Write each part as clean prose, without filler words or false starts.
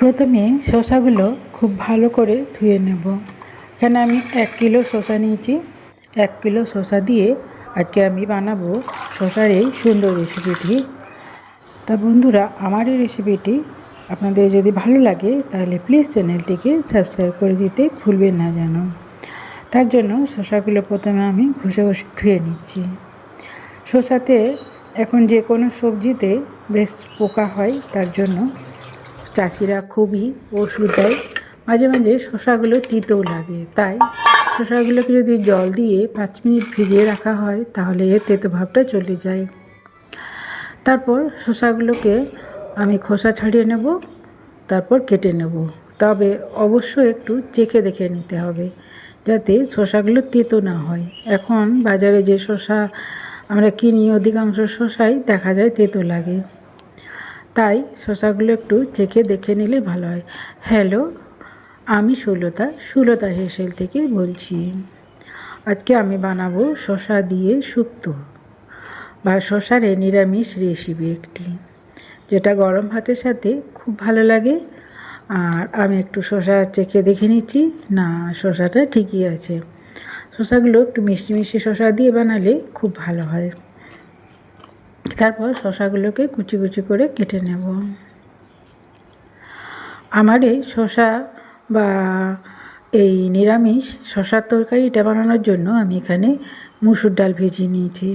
প্রথমে শসাগুলো খুব ভালো করে ধুয়ে নেব। এখানে আমি 1 কিলো শসা নিয়েছি। 1 কিলো শসা দিয়ে আজকে আমি বানাবো শসার এই সুন্দর রেসিপিটি। তা বন্ধুরা, আমার এই রেসিপিটি আপনাদের যদি ভালো লাগে তাহলে প্লিজ চ্যানেলটিকে সাবস্ক্রাইব করে দিতে ভুলবেন না যেন। তার জন্য শসাগুলো প্রথমে আমি ঘষে ঘষে ধুয়ে নিচ্ছি। শসাতে এখন যে কোনো সবজিতে বেশ পোকা হয়, তার জন্য চাষিরা খুবই ওষুধ দেয়। মাঝে মাঝে শসাগুলো তিতেও লাগে, তাই শসাগুলোকে যদি জল দিয়ে 5 মিনিট ভিজিয়ে রাখা হয় তাহলে এর তেতো ভাবটা চলে যায়। তারপর শসাগুলোকে আমি খোসা ছাড়িয়ে নেব, তারপর কেটে নেব। তবে অবশ্যই একটু চেখে দেখে নিতে হবে যাতে শসাগুলো তেতো না হয়। এখন বাজারে যে শসা আমরা কিনি অধিকাংশ শসাই দেখা যায় তেতো লাগে, তাই শসাগুলো একটু চেখে দেখে নিলে ভালো হয়। হ্যালো, আমি সুলতা হেসেল থেকে বলছি। আজকে আমি বানাবো শসা দিয়ে শুক্তো বা শসার নিরামিষ রেসিপি একটি, যেটা গরম ভাতের সাথে খুব ভালো লাগে। আর আমি একটু শসা চেখে দেখে নিচ্ছি, না শসাটা ঠিকই আছে। শসাগুলো একটু মিষ্টি মিষ্টি শসা দিয়ে বানালে খুব ভালো হয়। তারপর শসাগুলোকে কুচি কুচি করে কেটে নেব। আমার এই শসা বা এই নিরামিষ শসার তরকারিটা বানানোর জন্য আমি এখানে মুসুর ডাল ভিজিয়ে নিয়েছি।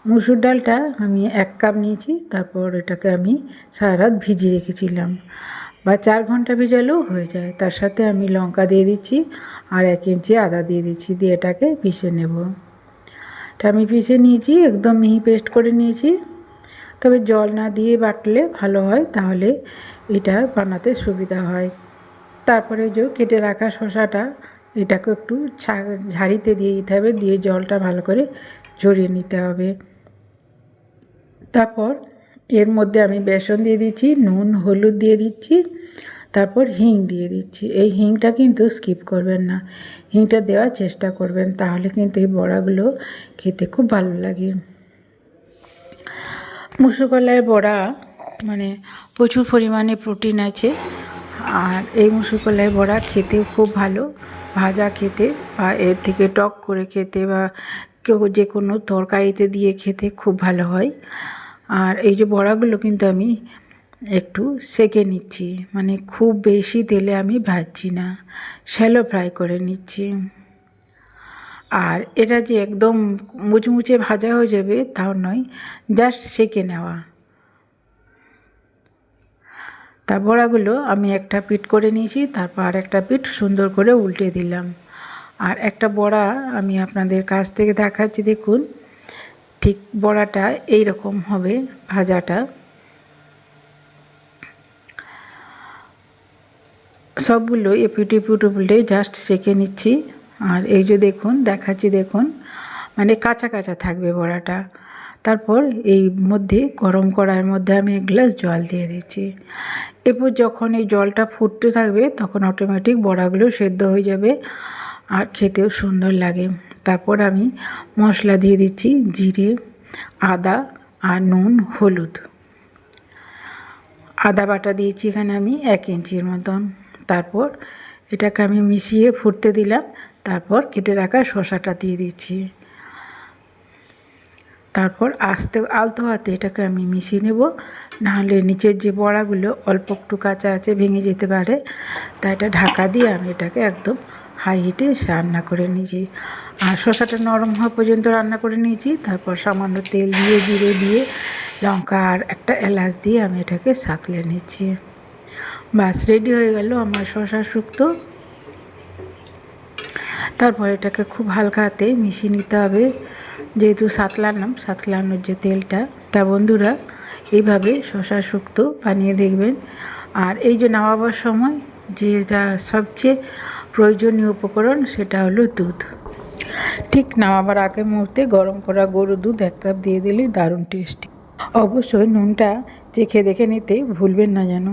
মুসুর ডালটা আমি 1 কাপ নিয়েছি। তারপর এটাকে আমি সারা রাত ভিজিয়ে রেখেছিলাম, বা 4 ঘন্টা ভেজালেও হয়ে যায়। তার সাথে আমি লঙ্কা দিয়ে দিচ্ছি আর 1 ইঞ্চি আদা দিয়ে দিচ্ছি, দিয়ে এটাকে পিষে নেব। এটা আমি পিষে নিয়েছি, একদম মিহি পেস্ট করে নিয়েছি। তবে জল না দিয়ে বাটলে ভালো হয়, তাহলে এটা বানাতে সুবিধা হয়। তারপরে যে কেটে রাখা শসাটা, এটাকে একটু ঝাড়িতে দিয়ে দিতে হবে, দিয়ে জলটা ভালো করে ঝরিয়ে নিতে হবে। তারপর এর মধ্যে আমি বেসন দিয়ে দিচ্ছি, নুন হলুদ দিয়ে দিচ্ছি, তারপর হিং দিয়ে দিচ্ছি। এই হিংটা কিন্তু স্কিপ করবেন না, হিংটা দেওয়ার চেষ্টা করবেন, তাহলে কিন্তু এই বড়াগুলো খেতে খুব ভালো লাগে। মুসুর কলাই বড়া মানে প্রচুর পরিমাণে প্রোটিন আছে, আর এই মুসুর কলাই বড়া খেতেও খুব ভালো। ভাজা খেতে বা এর থেকে টক করে খেতে বা কেউ যে কোনো তরকারিতে দিয়ে খেতে খুব ভালো হয়। আর এই যে বড়াগুলো কিন্তু আমি একটু সেঁকে নিচ্ছি, মানে খুব বেশি তেলে আমি ভাজছি না, শ্যালো ফ্রাই করে নিচ্ছি। আর এটা যে একদম মুচমুচে ভাজা হয়ে যাবে তাও নয়, জাস্ট সেঁকে নেওয়া। তা বড়াগুলো আমি একটা পিঠ করে নিয়েছি, তারপর আর একটা পিঠ সুন্দর করে উল্টে দিলাম। আর একটা বড়া আমি আপনাদের কাছ থেকে দেখাচ্ছি, দেখুন ঠিক বড়াটা এই রকম হবে ভাজাটা। সবগুলো এপিট এপিট উল্টে জাস্ট সেঁকে নিচ্ছি। আর এই যে দেখুন দেখাচ্ছি, দেখুন মানে কাঁচা কাঁচা থাকবে বড়াটা। তারপর এই মধ্যে গরম কড়াইয়ের মধ্যে আমি 1 গ্লাস জল দিয়ে দিচ্ছি। এরপর যখন এই জলটা ফুটতে থাকবে তখন অটোমেটিক বড়াগুলো সেদ্ধ হয়ে যাবে আর খেতেও সুন্দর লাগে। তারপর আমি মশলা দিয়ে দিচ্ছি, জিরে, আদা আর নুন হলুদ। আদা বাটা দিয়েছি এখানে আমি 1 ইঞ্চির মতন। তারপর এটাকে আমি মিশিয়ে ফুটতে দিলাম। তারপর কেটে রাখা শসাটা দিয়ে দিচ্ছি। তারপর আলতো হাতে এটাকে আমি মিশিয়ে নেব, নাহলে নিচের যে বড়াগুলো অল্প একটু কাঁচা আছে ভেঙে যেতে পারে। তাই এটা ঢাকা দিয়ে আমি এটাকে একদম হাই হিটে রান্না করে নিয়েছি। আর শসাটা নরম হওয়া পর্যন্ত রান্না করে নিয়েছি। তারপর সামান্য তেল দিয়ে, জিরে দিয়ে, লঙ্কা আর একটা এলাচ দিয়ে আমি এটাকে সাঁতলে নিচ্ছি। বাস রেডি হয়ে গেল আমার শসা শুক্তো। তারপর এটাকে খুব হালকা হাতে মিশিয়ে নিতে হবে, যেহেতু সাতলানোর যে তেলটা। তা বন্ধুরা, এইভাবে শসা শুক্তো বানিয়ে দেখবেন। আর এই যে নামাবার সময় যেটা সবচেয়ে প্রয়োজনীয় উপকরণ, সেটা হলো দুধ। ঠিক নামাবার আগের মুহূর্তে গরম করা গরুর দুধ 1 কাপ দিয়ে দিলে দারুণ টেস্টি। অবশ্যই নুনটা চেখে দেখে নিতে ভুলবেন না যেন।